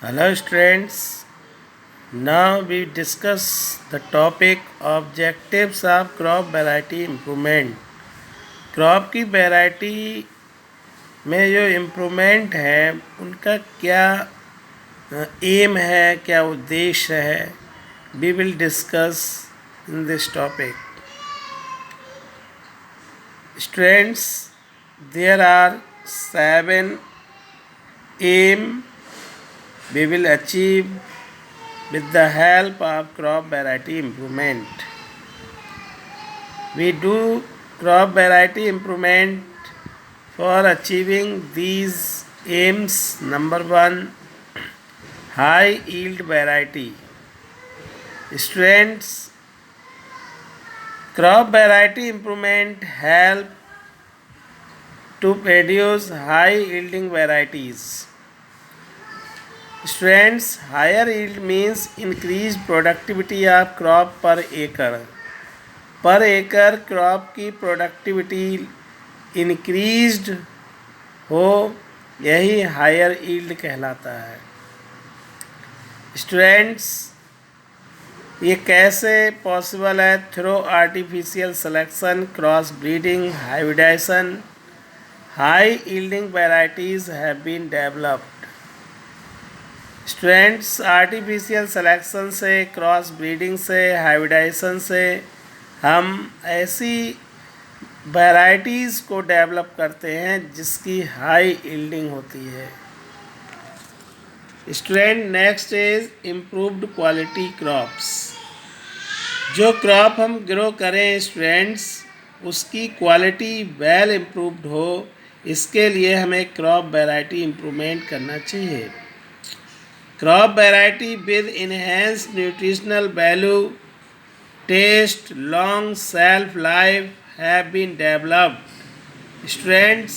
Hello students, now we discuss the topic objectives of crop variety improvement. Crop की variety में जो improvement है उनका क्या एम है, क्या उद्देश्य है, we will discuss in this topic. Students, there are 7 aim we will achieve with the help of crop variety improvement. We do crop variety improvement for achieving these aims. Number 1, high yield variety. Students, crop variety improvement help to produce high yielding varieties. Students, higher yield means increased productivity of crop per acre. पर एकड़ crop की productivity increased हो, यही higher yield कहलाता है. Students, ये कैसे possible है? Through artificial selection, cross breeding, hybridisation, high yielding varieties have been developed. Students, artificial selection से, क्रॉस ब्रीडिंग से, हाइब्रिडाइजेशन से हम ऐसी वैराइटीज़ को डेवलप करते हैं जिसकी हाई यील्डिंग होती है. Student, next is improved quality crops. जो क्रॉप हम ग्रो करें स्टूडेंट्स, उसकी क्वालिटी वेल इम्प्रूव्ड हो, इसके लिए हमें क्रॉप वैरायटी इम्प्रूवमेंट करना चाहिए. Crop variety with enhanced nutritional value, taste, long shelf life have been developed. Students,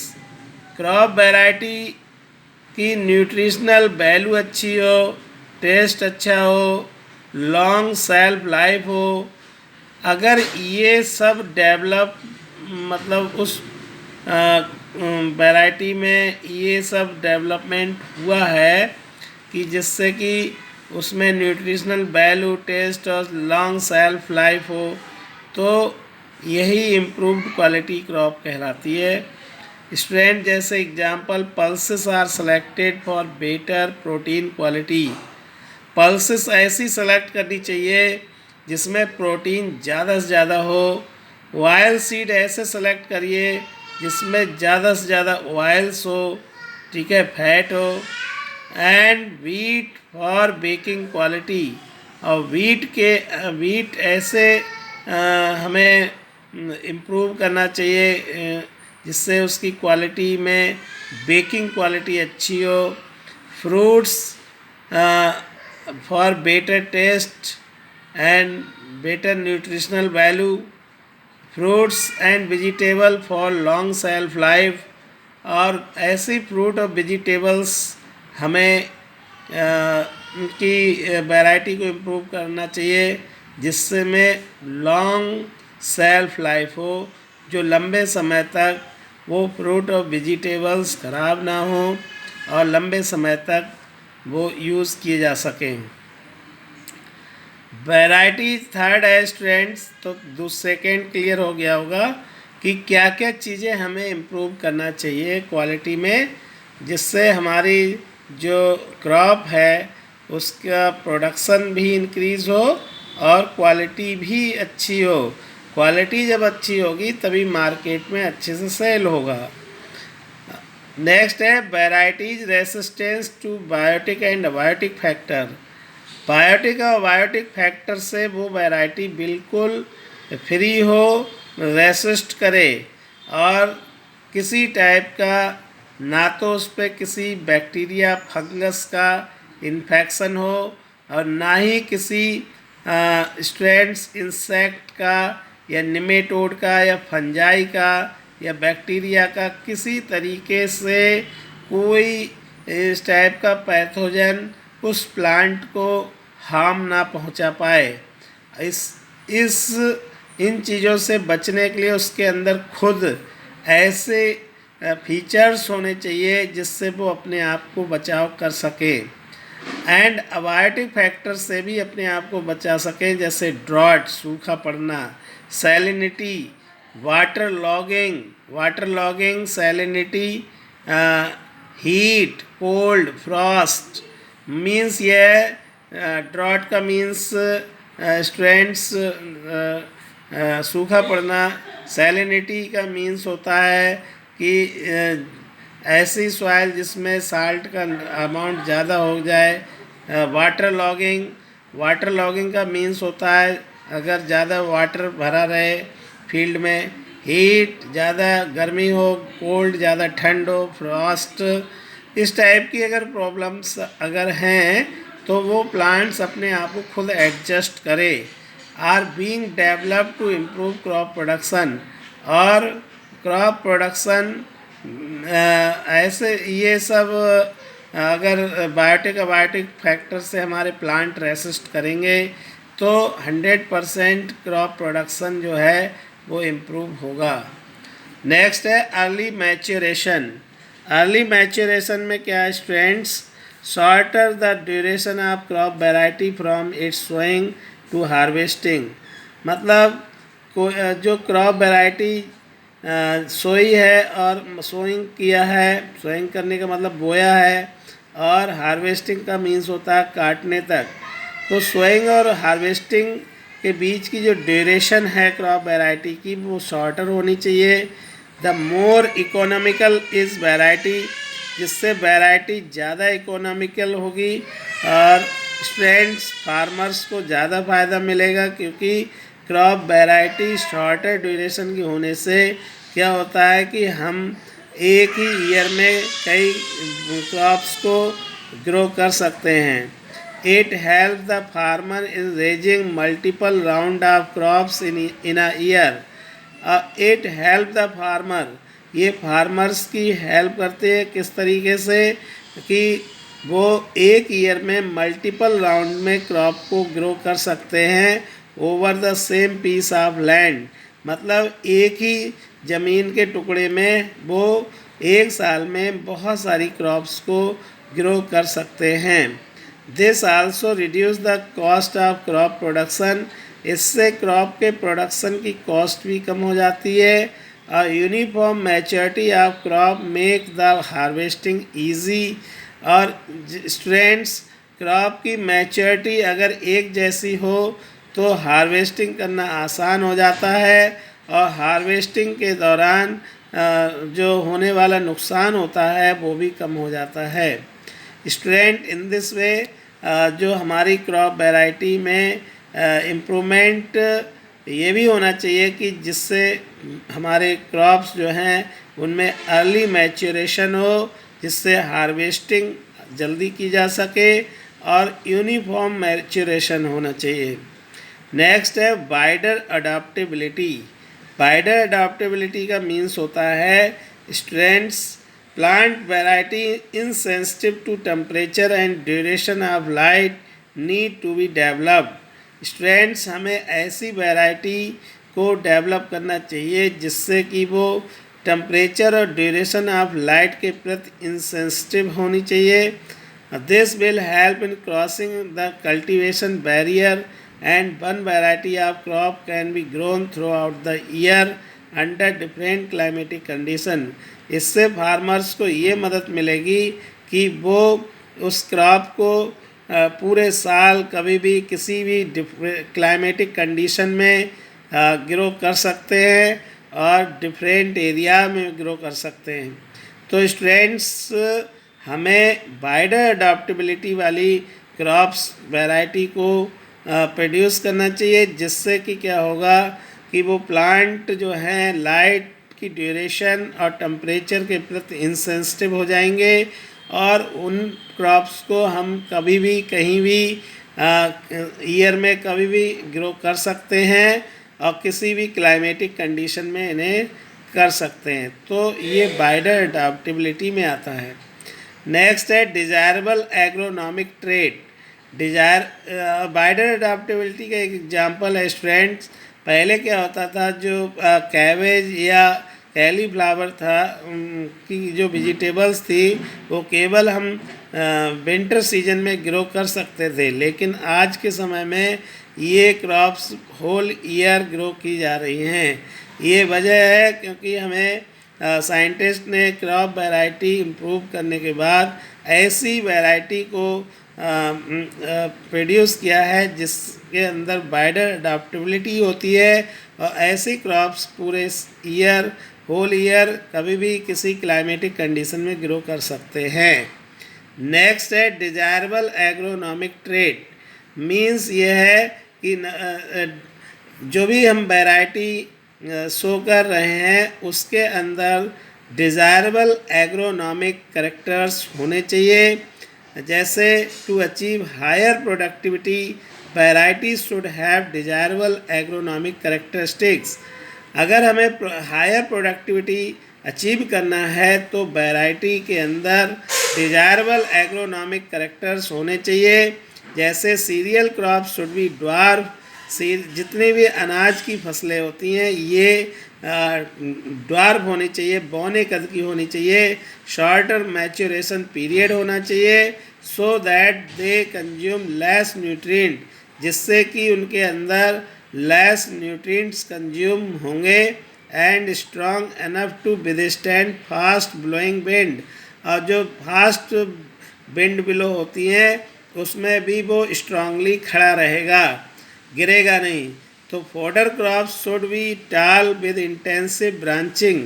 crop variety की न्यूट्रिशनल वैल्यू अच्छी हो, टेस्ट अच्छा हो, लॉन्ग सेल्फ लाइफ हो, अगर ये सब डेवलप मतलब उस वैरायटी में ये सब डेवलपमेंट हुआ है कि जिससे कि उसमें न्यूट्रिशनल वैल्यू, टेस्ट और लॉन्ग सेल्फ लाइफ हो, तो यही इम्प्रूव्ड क्वालिटी क्रॉप कहलाती है. स्टूडेंट, जैसे example, pulses are selected for better protein quality. Pulses ऐसी सेलेक्ट करनी चाहिए जिसमें प्रोटीन ज़्यादा से ज़्यादा हो. ऑयल सीड ऐसे सेलेक्ट करिए जिसमें ज़्यादा से ज़्यादा ऑयल्स हो, ठीक है, फैट हो. And wheat for baking quality. और वीट ऐसे हमें इम्प्रूव करना चाहिए जिससे उसकी क्वालिटी में बेकिंग क्वालिटी अच्छी हो. Fruits for better taste and better nutritional value. Fruits and vegetable for long shelf life. और ऐसी फ्रूट और वेजिटेबल्स हमें उनकी वैरायटी को इम्प्रूव करना चाहिए जिससे में लॉन्ग सेल्फ लाइफ हो, जो लंबे समय तक वो फ्रूट और वेजिटेबल्स ख़राब ना हो और लंबे समय तक वो यूज़ किए जा सकें. वैरायटी थर्ड है स्टूडेंट्स. तो सेकेंड क्लियर हो गया होगा कि क्या क्या चीज़ें हमें इम्प्रूव करना चाहिए क्वालिटी में, जिससे हमारी जो क्रॉप है उसका प्रोडक्शन भी इंक्रीज़ हो और क्वालिटी भी अच्छी हो. क्वालिटी जब अच्छी होगी तभी मार्केट में अच्छे से सेल होगा. नेक्स्ट है varieties resistance to biotic and abiotic factor. Biotic और बायोटिक फैक्टर से वो वैरायटी बिल्कुल फ्री हो, रेसिस्ट करे और किसी टाइप का ना तो उस पर किसी बैक्टीरिया फंगस का इन्फेक्शन हो और ना ही किसी स्ट्रेंड्स इंसेक्ट का या निमेटोड का या फंजाई का या बैक्टीरिया का किसी तरीके से कोई इस टाइप का पैथोजन उस प्लांट को हार्म ना पहुंचा पाए. इस इन चीज़ों से बचने के लिए उसके अंदर खुद ऐसे फीचर्स होने चाहिए जिससे वो अपने आप को बचाव कर सके. एंड अबायोटिक फैक्टर से भी अपने आप को बचा सकें, जैसे ड्रॉट सूखा पड़ना, salinity, water logging, salinity, heat, cold, Frost. Means ये ड्रॉट का मीन्स स्ट्रेंट्स, सूखा पड़ना। सैलिनिटी का मीन्स होता है कि ऐसी सॉइल जिसमें साल्ट का अमाउंट ज़्यादा हो जाए। वाटर लॉगिंग का मीन्स होता है अगर ज़्यादा वाटर भरा रहे फील्ड में। हीट, ज़्यादा गर्मी हो, कोल्ड, ज़्यादा ठंड हो, फ्रॉस्ट। इस टाइप की अगर प्रॉब्लम्स अगर हैं तो वो प्लांट्स अपने आप को खुद एडजस्ट करे। Are being developed to improve crop production. और क्रॉप प्रोडक्शन ऐसे ये सब अगर बायोटिक फैक्टर से हमारे प्लांट रेसिस्ट करेंगे तो 100% क्रॉप प्रोडक्शन जो है वो इम्प्रूव होगा। नेक्स्ट है अर्ली मैच्योरेशन। अर्ली मैच्योरेशन में क्या है students? Shorter the duration of crop variety from its sowing to harvesting. मतलब जो क्रॉप वैरायटी सोई है और सोइंग किया है, सोइंग करने का मतलब बोया है, और हार्वेस्टिंग का मीन्स होता है काटने तक। तो सोइंग और हार्वेस्टिंग के बीच की जो ड्यूरेशन है क्रॉप वैरायटी की वो शॉर्टर होनी चाहिए। The more economical is variety, जिससे वैरायटी ज़्यादा इकोनॉमिकल होगी और स्टूडेंट्स फार्मर्स को ज़्यादा फ़ायदा मिलेगा, क्योंकि क्रॉप वैरायटी शॉर्टर ड्यूरेशन की होने से क्या होता है कि हम एक ही ईयर में कई क्रॉप्स को ग्रो कर सकते हैं। It help the farmer in raising multiple round of crops in a year. It help the farmer, ये फार्मर्स की हेल्प करते हैं किस तरीके से कि वो एक ईयर में मल्टीपल राउंड में क्रॉप को ग्रो कर सकते हैं over the same piece of land. मतलब एक ही ज़मीन के टुकड़े में वो एक साल में बहुत सारी क्रॉप्स को ग्रो कर सकते हैं। This also reduce the cost of crop production, इससे क्रॉप के प्रोडक्शन की कॉस्ट भी कम हो जाती है। और uniform maturity of crop make the harvesting easy. और स्टूडेंट्स क्रॉप की मैच्योरिटी अगर एक जैसी हो तो हार्वेस्टिंग करना आसान हो जाता है, और हार्वेस्टिंग के दौरान जो होने वाला नुकसान होता है वो भी कम हो जाता है। स्टूडेंट इन दिस वे जो हमारी क्रॉप वैरायटी में इम्प्रूवमेंट ये भी होना चाहिए कि जिससे हमारे क्रॉप्स जो हैं उनमें अर्ली मैच्योरेशन हो, जिससे हार्वेस्टिंग जल्दी की जा सके, और यूनिफॉर्म मैच्योरेशन होना चाहिए। नेक्स्ट है वाइडर अडॉप्टेबिलिटी। वाइडर अडॉप्टेबिलिटी का मीन्स होता है strengths plant variety insensitive to temperature and duration of light need to be developed. Strengths हमें ऐसी वैरायटी को डेवलप करना चाहिए जिससे कि वो टेम्परेचर और ड्यूरेशन ऑफ लाइट के प्रति इंसेंसिटिव होनी चाहिए। This will help in crossing the cultivation barrier and one variety of crop can be grown throughout the year under different climatic condition। इससे फार्मर्स को ये मदद मिलेगी कि वो उस क्रॉप को पूरे साल कभी भी किसी भी क्लाइमेटिक कंडीशन में ग्रो कर सकते हैं और डिफरेंट एरिया में ग्रो कर सकते हैं। तो स्टूडेंट्स हमें वाइडर अडॉप्टेबिलिटी वाली क्रॉप्स वैरायटी को प्रोड्यूस करना चाहिए, जिससे कि क्या होगा कि वो प्लांट जो हैं लाइट की ड्यूरेशन और टेम्परेचर के प्रति इंसेंसिटिव हो जाएंगे, और उन क्रॉप्स को हम कभी भी कहीं भी ईयर में कभी भी ग्रो कर सकते हैं और किसी भी क्लाइमेटिक कंडीशन में इन्हें कर सकते हैं। तो ये वाइडर अडॉप्टेबिलिटी में आता है। नेक्स्ट है desirable agronomic trade. Wider adaptability का एक एग्जांपल है स्टूडेंट्स। पहले क्या होता था, जो कैबेज या कैलीफ्लावर था की जो वेजिटेबल्स थी वो केवल हम विंटर सीजन में ग्रो कर सकते थे, लेकिन आज के समय में ये क्रॉप्स होल ईयर ग्रो की जा रही हैं। ये वजह है क्योंकि हमें साइंटिस्ट ने क्रॉप वैरायटी इम्प्रूव करने के बाद ऐसी वैरायटी को प्रोड्यूस किया है जिसके अंदर वाइडर अडाप्टेबिलिटी होती है और ऐसी क्रॉप्स पूरे ईयर होल ईयर कभी भी किसी क्लाइमेटिक कंडीशन में ग्रो कर सकते हैं। नेक्स्ट है डिजायरेबल एग्रोनॉमिक ट्रेट। मीन्स ये है कि जो भी हम वैरायटी शो कर रहे हैं उसके अंदर डिज़ायरेबल एग्रोनॉमिक करेक्टर्स होने चाहिए। जैसे to achieve higher productivity variety should have desirable agronomic characteristics. अगर हमें हायर प्रोडक्टिविटी अचीव करना है तो वैरायटी के अंदर डिज़ायरेबल एग्रोनॉमिक करेक्टर्स होने चाहिए। जैसे cereal crop should be dwarf. जितनी भी अनाज की फसलें होती हैं ये ड्वार्फ होनी चाहिए, बौने कद की होनी चाहिए। शॉर्टर मैच्योरेशन पीरियड होना चाहिए so that they consume less nutrient, जिससे कि उनके अंदर लेस न्यूट्रिएंट्स कंज्यूम होंगे। And strong enough to withstand fast blowing wind. और जो फास्ट विंड बिलो होती हैं उसमें भी वो स्ट्रांगली खड़ा रहेगा, गिरेगा नहीं। तो फॉडर क्रॉप शुड बी टाल विद इंटेंसिव ब्रांचिंग।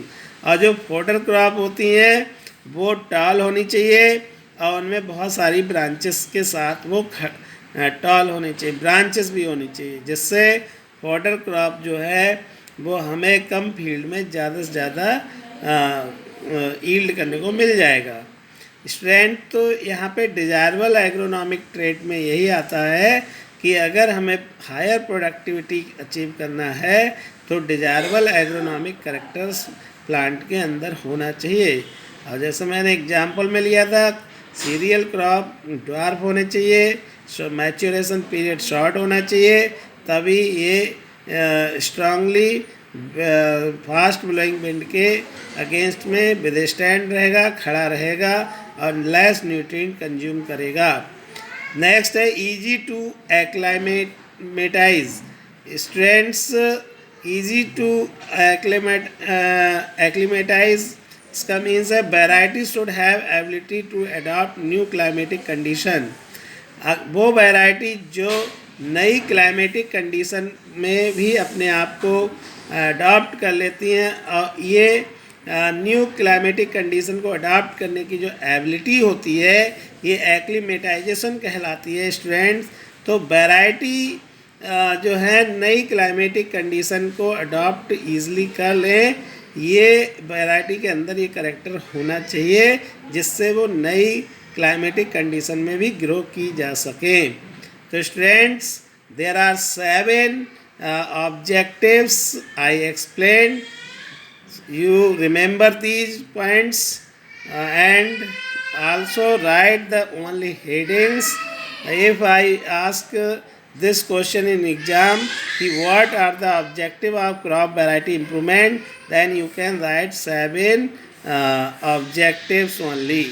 और जो फॉडर क्रॉप होती हैं वो टाल होनी चाहिए और उनमें बहुत सारी ब्रांचेस के साथ वो टाल होनी चाहिए, ब्रांचेस भी होनी चाहिए, जिससे फॉडर क्रॉप जो है वो हमें कम फील्ड में ज़्यादा से ज़्यादा ईल्ड करने को मिल जाएगा। स्ट्रेंथ तो यहाँ पे डिज़ायरेबल एग्रोनॉमिक ट्रेट में यही आता है कि अगर हमें हायर प्रोडक्टिविटी अचीव करना है तो डिज़ायरेबल एग्रोनॉमिक करेक्टर्स प्लांट के अंदर होना चाहिए। और जैसे मैंने एग्जांपल में लिया था, सीरियल क्रॉप ड्वार्फ होने चाहिए, मैच्योरेशन पीरियड शॉर्ट होना चाहिए, तभी ये स्ट्रांगली फास्ट ब्लोइंग विंड के अगेंस्ट में विदस्टैंड रहेगा, खड़ा रहेगा और लेस न्यूट्रिएंट कंज्यूम करेगा। नेक्स्ट है easy to acclimatise. Strengths easy to acclimatise, इसका मीन्स है variety should have ability to adopt new climatic condition. वो वैरायटी जो नई क्लाइमेटिक कंडीशन में भी अपने आप को अडॉप्ट कर लेती हैं और ये न्यू क्लाइमेटिक कंडीशन को अडॉप्ट करने की जो एबिलिटी होती है ये एक्लिमेटाइजेशन कहलाती है स्टूडेंट्स। तो वैरायटी जो है नई क्लाइमेटिक कंडीशन को अडॉप्ट ईज़िली कर लें, ये वैरायटी के अंदर ये करेक्टर होना चाहिए जिससे वो नई क्लाइमेटिक कंडीशन में भी ग्रो की जा सके। तो students there are 7 objectives I explained. You remember these points and also write the only headings. If I ask this question in exam, what are the objective of crop variety improvement, then you can write 7 objectives only.